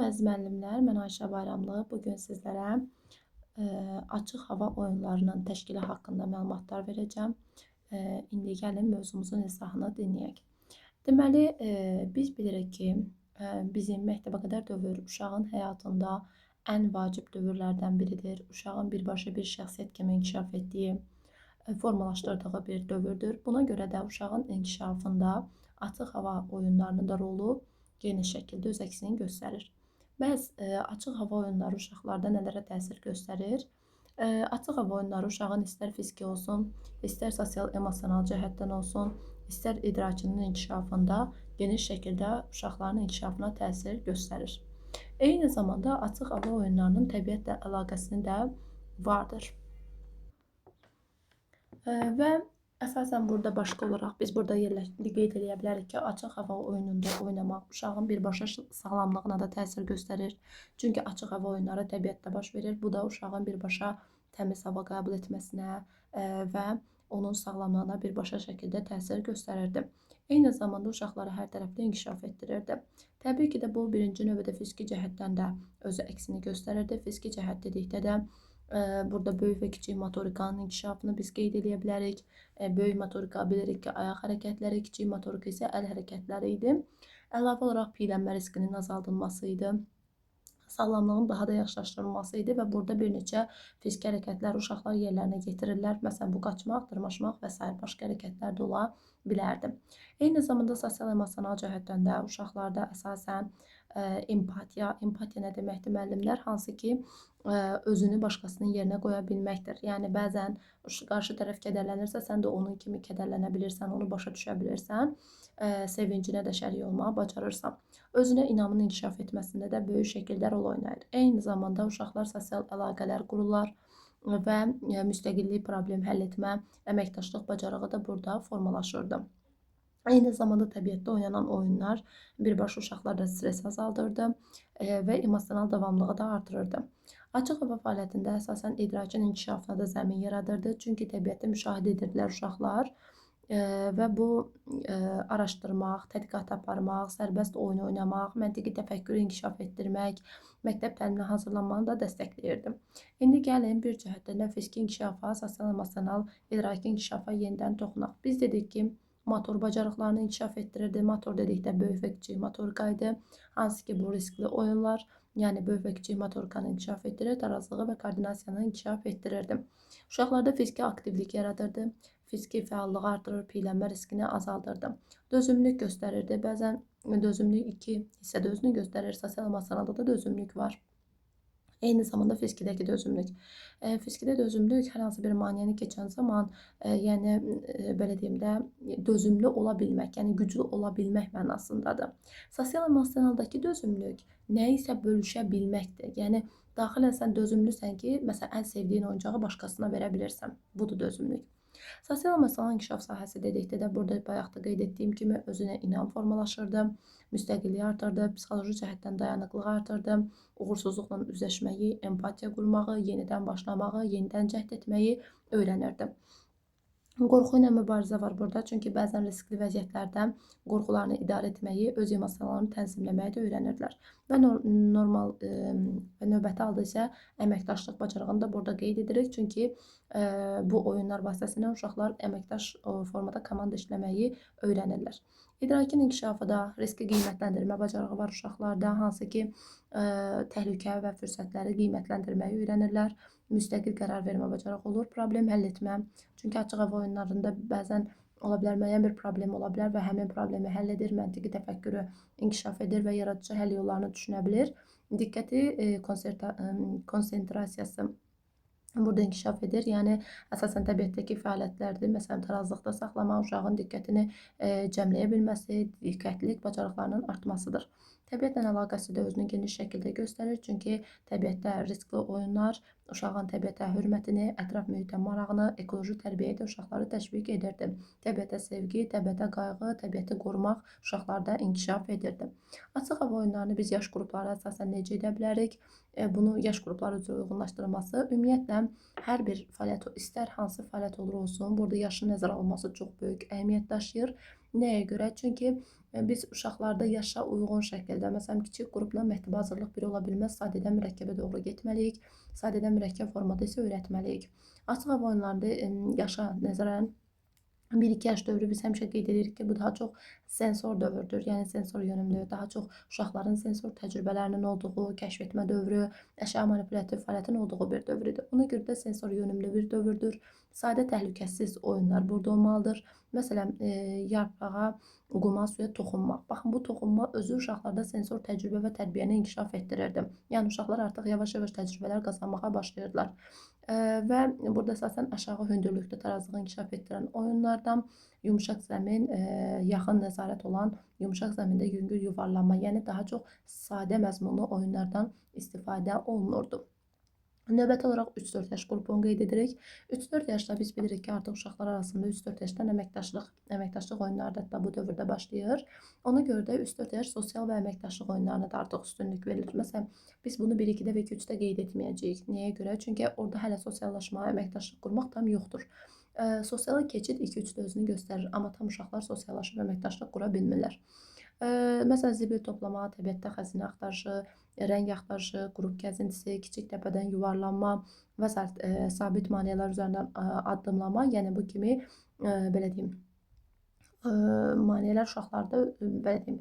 əziz müəllimlər, mən Ayşə Bayramlı. Bugün sizlərə açıq hava oyunlarının təşkili haqqında məlumatlar verəcəm. İndi gəlin mövzumuzun izahını dinləyək. Deməli, biz bilirik ki, bizim məktəbə qədər dövr uşağın həyatında ən vacib dövrlərdən biridir. Uşağın birbaşa bir şəxsiyyət kimi inkişaf etdiyi, formalaşdırdığı bir dövrdür. Buna görə də uşağın inkişafında açıq hava oyunlarının da rolu geniş şəkildə öz əksini göstərir. Bəs açıq hava oyunları uşaqlarda nələrə təsir göstərir? Açıq hava oyunları uşağın istər fiziki olsun, istər sosial-emosional cəhətdən olsun, istər idrakının inkişafında geniş şəkildə uşaqların inkişafına təsir göstərir. Eyni zamanda açıq hava oyunlarının təbiətlə əlaqəsini də vardır. Və əsasən burada başqa olaraq biz burada qeyd edə bilərik ki, açıq hava oyununda oynamaq uşağın birbaşa sağlamlığına da təsir göstərir. Çünki açıq hava oyunları təbiətdə baş verir. Bu da uşağın birbaşa təmiz hava qəbul etməsinə və onun sağlamlığına birbaşa şəkildə təsir göstərirdi. Eyni zamanda uşaqları hər tərəfli inkişaf etdirirdi. Təbii ki də bu birinci növbədə fiziki cəhətdən də özü əksini göstərirdi. Fiziki cəhət dedikdə də burada böyük və kiçik motorikanın inkişafını biz qeyd edə bilərik. Böyük motorika bilirik ki, ayaq hərəkətləri, kiçik motorika isə əl hərəkətləri idi. Əlavə olaraq piylənmə riskinin azaldılması idi. Sağlamlığın daha da yaxşılaşdırılması idi və burada bir neçə fiziki hərəkətlər uşaqlar yerlərinə yetirirlər. Məsələn, bu qaçmaq, dırmaşmaq və s. başqa hərəkətlər də ola bilərdi. Eyni zamanda sosial-emosional cəhətdən də uşaqlarda əsasən empatiya nə deməkdir müəllimlər? Hansı ki, özünü başqasının yerinə qoya bilməkdir. Yəni, bəzən qarşı tərəf kədərlənirsə, sən də onun kimi kədərlənə bilirsən, onu başa düşə bilirsən, sevincinə də şərik olmağı bacarırsan. Özünə inamın inkişaf etməsində də böyük şəkildə rol oynayır. Eyni zamanda uşaqlar sosial əlaqələr qururlar və müstəqillik, problem həll etmə, əməkdaşlıq bacarığı da burada formalaşırdı. Eyni zamanda təbiətdə oynanan oyunlar birbaşa uşaqlarda stres azaldırdı və emosional davamlılığı da artırırdı. Açıq hava fəaliyyətində əsasən idrakin inkişafına da zəmin yaradırdı. Çünki təbiətdə müşahidə edirdilər uşaqlar və bu araşdırmaq, tədqiqat aparmaq, sərbəst oyun oynamaq, məntiqi təfəkkürü inkişaf etdirmək, məktəb təliminə hazırlanmanı da dəstəkləyirdi. İndi gəlin bir cəhətdən də fiziki inkişafa, sosial-emosional, idraki inkişafa yenidən toxunaq. Biz dedik ki, motor bacarıqlarını inkişaf etdirirdi. Motor dedikdə böyük və kiçik motorika idi. Hansı ki, bu riskli oyunlar, yəni böyük və kiçik motorikanı inkişaf etdirir, tarazlığı və koordinasiyanı inkişaf etdirirdi. Uşaqlarda fiziki aktivlik yaradırdı, fiziki fəalllığı artırır, piylənmə riskini azaldırdı. Dözümlük göstərirdi. Bəzən dözümlük iki hissədə özünü göstərir, sosial-emosionalda da dözümlük var. Eyni zamanda fizikidəki dözümlük. Fizikdə dözümlük hər hansı bir maneəni keçən zaman, yəni belə deyim də, dözümlü ola bilmək, yəni güclü ola bilmək mənasındadır. Sosial-emosionaldakı dözümlük nə isə bölüşə bilməkdir. Yəni daxilən sən dözümlüsən ki, məsələn, ən sevdiyin oyuncağı başqasına verə bilirsən. Budur dözümlük. Sosial-emosional inkişaf sahəsi dedikdə də burada bayaq da qeyd etdiyim kimi özünə inam formalaşırdı, müstəqilliyi artırdı, psixoloji cəhətdən dayanıqlığı artırdı, uğursuzluqla üzləşməyi, empatiya qurmağı, yenidən başlamağı, yenidən cəhd etməyi öyrənirdi. Qorxu ilə mübarizə var burada, çünki bəzən riskli vəziyyətlərdə qorxularını idarə etməyi, öz emosionlarını tənzimləməyi də öyrənirdilər. Və normal və növbəti halda isə əməkdaşlıq bacarığını da burada qeyd edirik, çünki bu oyunlar vasitəsilə uşaqlar əməkdaş formada komanda işləməyi öyrənirlər. İdrakin inkişafı da riski qiymətləndirmə bacarığı var uşaqlarda, hansı ki, təhlükə və fürsətləri qiymətləndirməyi öyrənirlər. Müstəqil qərar vermə bacarığı olur, problem həll etmə. Çünki açıq hava oyunlarında bəzən ola bilər, müəyyən bir problem ola bilər və həmin problemi həll edir, məntiqi təfəkkürü inkişaf edir və yaradıcı həll yollarını düşünə bilir. Diqqəti, konsentrasiyası burada inkişaf edir. Yəni, əsasən təbiətdəki fəaliyyətlərdir. Məsələn, tarazlıqda saxlamaq, uşağın diqqətini cəmləyə bilməsi, diqqətlilik bacarıqlarının artmasıdır. Təbiətlə əlaqəsi də özünü geniş şəkildə göstərir. Çünki təbiətdə riskli oyunlar uşağın təbiətə hörmətini, ətraf mühitə marağını, ekoloji tərbiyəyə də uşaqları təşviq edirdi. Təbiətə sevgi, təbiətə qayğı, təbiəti qorumaq uşaqlarda inkişaf edirdi. Açıq hava oyunlarını biz yaş qrupları əsasən necə edə bilərik? Bunu yaş qrupları üzrə uyğunlaşdırılması, ümumiyyətlə, hər bir fəaliyyət, istər hansı fəaliyyət olur olsun, burada yaşın nəzərə alınması çox böyük əhəmiyyət daşıyır. Nəyə görə? Çünki biz uşaqlarda yaşa uyğun şəkildə, məsələn, kiçik qrupla məktəbə hazırlıq biri ola bilməz, sadədən mürəkkəbə doğru getməliyik, sadədən mürəkkəb formada isə öyrətməliyik. Açıq hava oyunlarında yaşa nəzərən 1-2 yaş dövrü biz həmişə qeyd edirik ki, bu daha çox sensor dövrdür. Yəni sensor yönümlü, daha çox uşaqların sensor təcrübələrinin olduğu, kəşf etmə dövrü, əşya manipulyativ fəaliyyətin olduğu bir dövrdür. Ona görə də sensor yönümlü bir dövrdür. Sadə təhlükəsiz oyunlar burada olmalıdır. Məsələn, yarpağa, quma, suya toxunmaq. Baxın, bu toxunma özü uşaqlarda sensor təcrübə və tərbiyəni inkişaf etdirirdi. Yəni uşaqlar artıq yavaş-yavaş təcrübələr qazanmağa başlayırdılar. Və burada əsasən aşağı hündürlükdə tarazlığı inkişaf etdirən oyunlardan yumşaq zəmin, yaxın nəzarət olan yumşaq zəmində yüngül yuvarlanma, yəni daha çox sadə məzmunlu oyunlardan istifadə olunurdu. Növbəti olaraq 3-4 yaş qrupunu qeyd edirik. 3-4 yaşda biz bilirik ki, artıq uşaqlar arasında 3-4 yaşdan əməkdaşlıq oyunları da bu dövrdə başlayır. Ona görə də 3-4 yaş sosial və əməkdaşlıq oyunlarına da artıq üstünlük verilir. Məsələn, biz bunu 1-2-də və 2-3-də qeyd etməyəcəyik. Niyə görə? Çünki orada hələ sosiallaşma, əməkdaşlıq qurmaq tam yoxdur. Sosial keçid 2-3-də özünü göstərir, amma tam uşaqlar sosiallaşıb əməkdaşlıq qura bilmirlər. Məsələn, zibil toplama, təbiətdə xəzinə axtarışı, rəng axtarışı, qrup gəzintisi, kiçik təpədən yuvarlanma və sabit maneələr üzərindən addımlama, yəni bu kimi belə deyim, maneələr uşaqlarda belə deyim,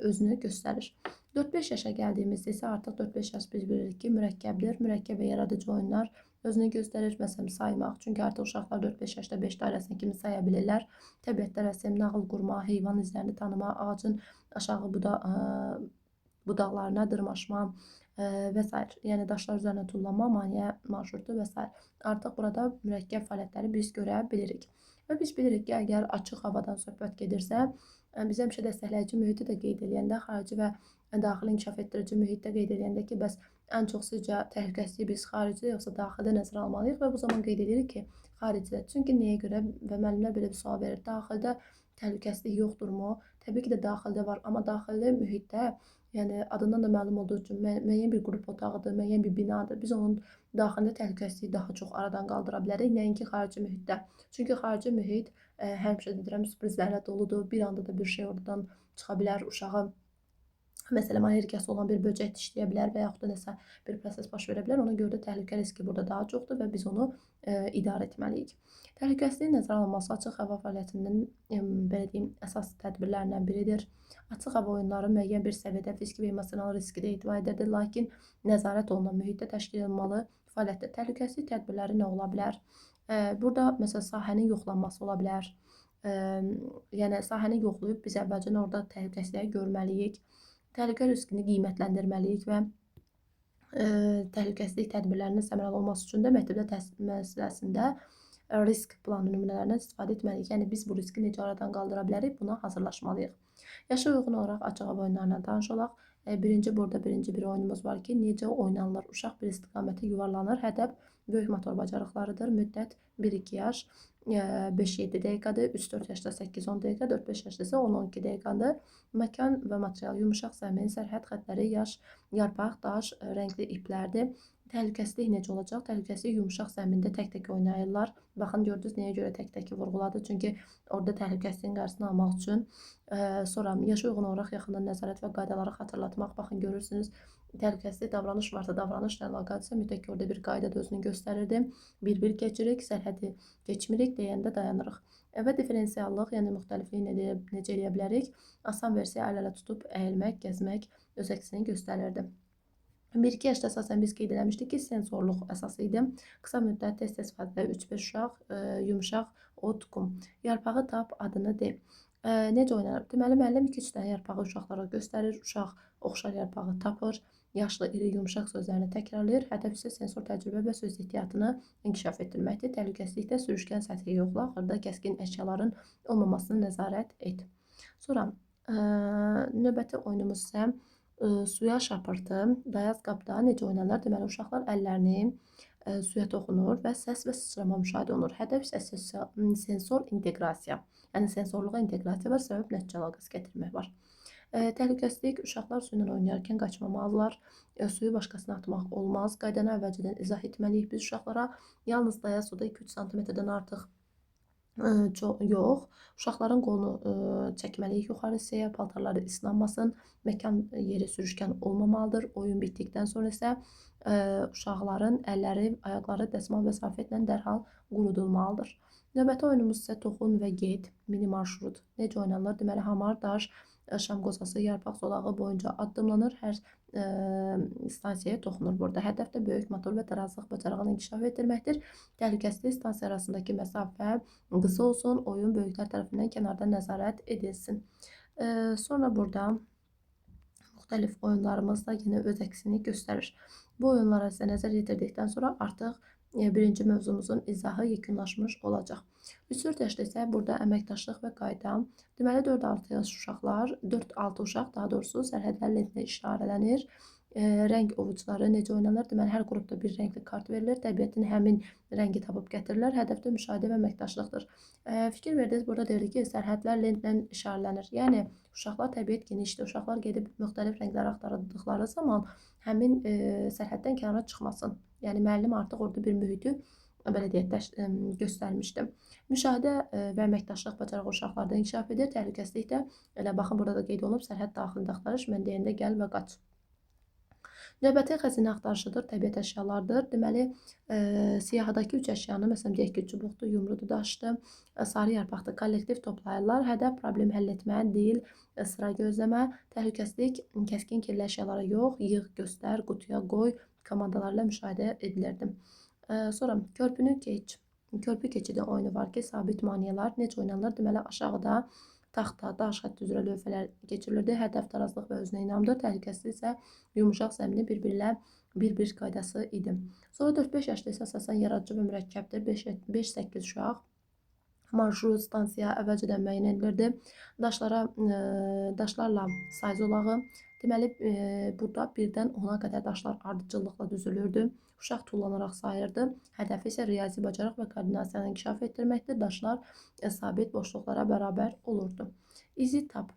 özünü göstərir. 4-5 yaşa gəldiyimizdə isə artıq 4-5 yaş biz bilirik ki, mürəkkəbdir. Mürəkkəb və yaradıcı oyunlar özünü göstərir. Məsələn, saymaq. Çünki artıq uşaqlar 4-5 yaşda 5 dairəsini kimi saya bilirlər. Təbiətdə rəsm, nağıl qurma, heyvan izlərini tanıma, ağacın aşağı budaqlarına dırmaşma və s. Yəni daşlar üzərinə tullanma, maneə marşrutu və s. Artıq burada mürəkkəb fəaliyyətləri biz görə bilirik. Və biz bilirik ki, əgər açıq havadan söhbət gedirsə, biz həmişə dəstəkləyici mühiti də qeyd edəndə, xarici və daxili inkişaf etdirici mühitdə qeyd edəndə ki, bəs ən çox sizcə təhlükəsizliyi biz xaricdə yoxsa daxildə nəzərə almalıyıq və bu zaman qeyd edirik ki, xaricdə. Çünki nəyə görə və müəllimlər belə bir sual verir. Daxildə təhlükəsizlik yoxdurmu? Təbii ki də daxildə var, amma daxili mühitdə, yəni adından da məlum olduğu üçün müəyyən bir qrup otağıdır, müəyyən bir binadır. Biz onun daxilində təhlükəsizliyi daha çox aradan qaldıra bilərik, nəinki xarici mühitdə. Çünki xarici mühit həmişə deyirəm sürprizlərlə doludur. Bir anda da bir şey oradan çıxa bilər, uşağa məsələn allergiyası olan bir böcək dişləyə bilər və yaxud da nəsə bir proses baş verə bilər. Ona görə də təhlükə riski burada daha çoxdur və biz onu idarə etməliyik. Təhlükəsizliyin nəzərə alınması açıq hava fəaliyyətinin belə deyim, əsas tədbirlərindən biridir. Açıq hava oyunları müəyyən bir səviyyədə fiziki və emosional riski də etibar edir, lakin nəzarət olunan mühitdə təşkil olunmalı fəaliyyətdə təhlükəsizlik tədbirləri nə ola bilər? Burada məsələn sahənin yoxlanması ola bilər. Yəni sahəni yoxlayıb biz əvvəlcə orada təhlükəsizliyi görməliyik. Təhlükə riskini qiymətləndirməliyik və təhlükəsizlik tədbirlərinin səmərəli olması üçün də məktəbdə təhsil müəssisəsində risk planı nümunələrindən istifadə etməliyik. Yəni biz bu riski necə aradan qaldıra bilərik, buna hazırlaşmalıyıq. Yaşa uyğun olaraq açıq hava oyunlarına tanış olaq. Burada birinci bir oyunumuz var ki, necə oynanılır? Uşaq bir istiqamətə yuvarlanır. Hədəf böyük motor bacarıqlarıdır. Müddət 1-2 yaş 5-7 dəqiqədir. 3-4 yaşda 8-10 dəqiqə, 4-5 yaşda isə 10-12 dəqiqədir. Məkan və material yumşaq zəmin, sərhəd xətləri, yaş, yarpaq, daş, rəngli iplərdir. Təhlükəsizlik necə olacaq? Təhlükəsizlik yumşaq zəmində tək-tək oynayırlar. Baxın, gördünüz nəyə görə tək-təki vurğuladı? Çünki orada təhlükəsizliyin qarşısını almaq üçün. Sonra yaşa uyğun olaraq yaxından nəzarət və qaydaları xatırlatmaq. Baxın, görürsünüz, təhlükəsizlik davranış varsa, davranışla əlaqəlidirsə, mütləq ki, orada bir qayda da özünü göstərirdi. Bir-bir keçirik, sərhədi keçmirik, deyəndə dayanırıq. Və diferensiallıq, yəni müxtəlifliyi necə eləyə bilərik? Asan versiya əl-ələ tutub əyilmək, gəzmək öz əksini göstərirdi. 1-2 yaşda əsasən biz qeyd eləmişdik ki, sensorluq əsası idi. Qısa müddət tez-tez fəzdə 3-5 uşaq, yumşaq, ot, qum. Yarpağı tap, adını de. Necə oynanır? Deməli, müəllim 2-3 dənə yarpağı uşaqlara göstərir. Uşaq oxşar yarpağı tapır. Yaşlı, iri, yumşaq sözlərini təkrarlayır. Hədəf isə sensor təcrübə və söz ehtiyatını inkişaf etdirməkdir. Təhlükəsizlikdə sürüşkən səthi yoxla, axırda kəskin əşyaların olmamasını nəzarət et. Sonra növbəti oyunumuz isə suya şapırtı, dayaz qabda necə oynanır? Deməli, uşaqlar əllərini suya toxunur və səs və sıçrama müşahidə olunur. Hədəf isə sensor inteqrasiya. Yəni sensorluğa inteqrasiya var, səbəb nəticə əlaqəsi gətirmək var. Təhlükəsizlik, uşaqlar su ilə oynayarkən qaçmamalılar. Suyu başqasına atmaq olmaz. Qaydanı əvvəlcədən izah etməliyik biz uşaqlara. Yalnız dayaz suda 2-3 cm-dən artıq Yox. Uşaqların qolunu çəkməliyik yuxarı hissəyə, paltarları islanmasın, məkan yeri sürüşkən olmamalıdır. Oyun bitdikdən sonra isə uşaqların əlləri, ayaqları dəsmal və salfetlə dərhal qurudulmalıdır. Növbəti oyunumuz isə toxun və get, mini marşrut. Necə oynanılır? Deməli, hamar, daş, şam qozası, yarpaq zolağı boyunca addımlanır. Hər stansiyaya toxunur burada. Hədəf də böyük motor və tarazlıq bacarığını inkişaf etdirməkdir. Təhlükəsizlik stansiya arasındakı məsafə qısa olsun, oyun böyüklər tərəfindən kənardan nəzarət edilsin. Sonra burada müxtəlif oyunlarımız da yenə öz əksini göstərir. Bu oyunlara isə nəzər yetirdikdən sonra artıq birinci mövzumuzun izahı yekunlaşmış olacaq. 3-4 yaşda isə burada əməkdaşlıq və qayda. Deməli 4-6 yaş uşaqlar, 4-6 uşaq daha doğrusu sərhədlər lentlə işarələnir. Rəng ovucuları necə oynanır? Deməli hər qrupda bir rəngli kart verilir. Təbiətin həmin rəngi tapıb gətirirlər. Hədəf də müşahidə və əməkdaşlıqdır. Fikir verdiniz, burada deyilir ki, sərhədlər lentlə işarələnir. Yəni uşaqlar təbiət genişdir. Uşaqlar gedib müxtəlif rənglər axtardıqları zaman həmin sərhəddən kənara çıxmasın. Yəni müəllim artıq orada bir mühiti belə deyək, göstərmişdim. Müşahidə və əməkdaşlıq bacarığı uşaqlarda inkişaf edir. Təhlükəsizlik də elə baxın burada da qeyd olunub, sərhəd daxilində axtarış, mən deyəndə gəl və qaç. Növbəti xəzinə axtarışıdır, təbiət əşyalarıdır. Deməli, siyahıdakı 3 əşyanı, məsələn, deyək ki, çubuqdur, yumrudur, daşdır, sarı yarpaqdır, kollektiv toplayırlar. Hədəf problem həll etmə deyil, sıra gözləmə, təhlükəsizlik, kəskin kirli əşyalara yox, yığ, göstər, qutuya qoy komandalarla müşahidə edilirdi. Sonra körpünü keç. Körpü keçidi oyunu var ki, sabit maneələr necə oynanılır? Deməli, aşağıda taxta, daş xətt üzrə lövhələr keçirilirdi. Hədəf tarazlıq və özünə inamdır. Təhlükəsizlik isə yumuşaq zəmini bir-bir qaydası idi. Sonra 4-5 yaşda isə əsasən yaradıcı və mürəkkəbdir. 5-8 uşaq. Marşrut, stansiya əvvəlcədən müəyyən edilirdi. Daşlarla say zolağı. Deməli, burada 1-dən 10-a qədər daşlar ardıcıllıqla düzülürdü. Uşaq tullanaraq sayırdı. Hədəfi isə riyazi bacarıq və koordinasiyanı inkişaf etdirməkdir. Daşlar sabit boşluqlara bərabər olurdu. İzi tap.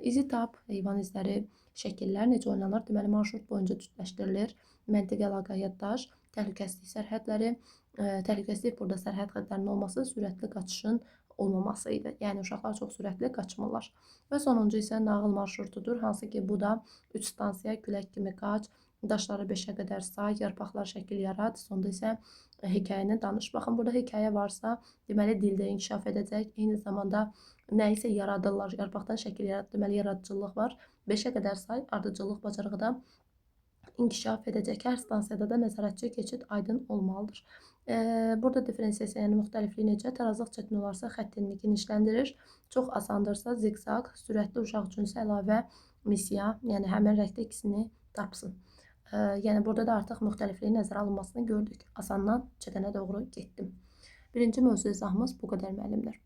İzi tap, heyvan izləri, şəkillər necə oynanır? Deməli, marşrut boyunca cütləşdirilir. Məntiqi əlaqə, yaddaş, təhlükəsizlik sərhədləri. Təhlükəsizlik burada sərhəd xəttlərinin olması, sürətli qaçışın olmaması idi. Yəni, uşaqlar çox sürətli qaçmırlar. Və sonuncu isə nağıl marşrutudur, hansı ki, bu da 3 stansiya, külək kimi qaç, daşları 5-ə qədər say, yarpaqlar şəkil yarat, sonda isə hekayəni danış. Baxın, burada hekayə varsa, deməli, dildə inkişaf edəcək, eyni zamanda nə isə yaradırlar, yarpaqdan şəkil yarat, deməli, yaradıcılıq var. 5-ə qədər say, ardıcıllıq bacarığı da inkişaf edəcək. Hər stansiyada da nəzarətçi keçid aydın olmalıdır. Burada diferensiyasiya, yəni müxtəliflik necə? Tarazlıq çətin olarsa xəttinini genişləndirir. Çox asandırsa ziqzaq, sürətli uşaq üçün isə əlavə missiya, yəni həmin rəngdə ikisini tapsın. Yəni burada da artıq müxtəlifliyin nəzərə alınmasını gördük. Asandan çətənə doğru getdim. Birinci mövzu izahımız bu qədər müəllimlər.